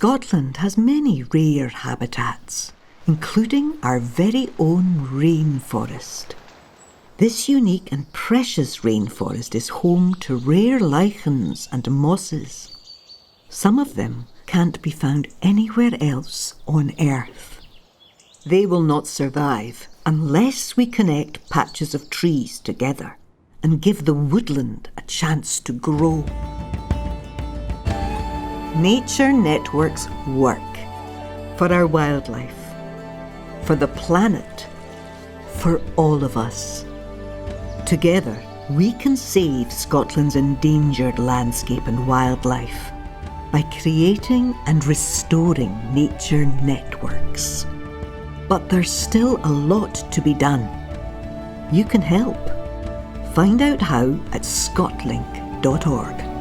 Scotland has many rare habitats, including our very own rainforest. This unique and precious rainforest is home to rare lichens and mosses. Some of them can't be found anywhere else on Earth. They will not survive unless we connect patches of trees together and give the woodland a chance to grow. Nature networks work for our wildlife, for the planet, for all of us. Together, we can save Scotland's endangered landscape and wildlife by creating and restoring nature networks. But there's still a lot to be done. You can help. Find out how at scotlink.org.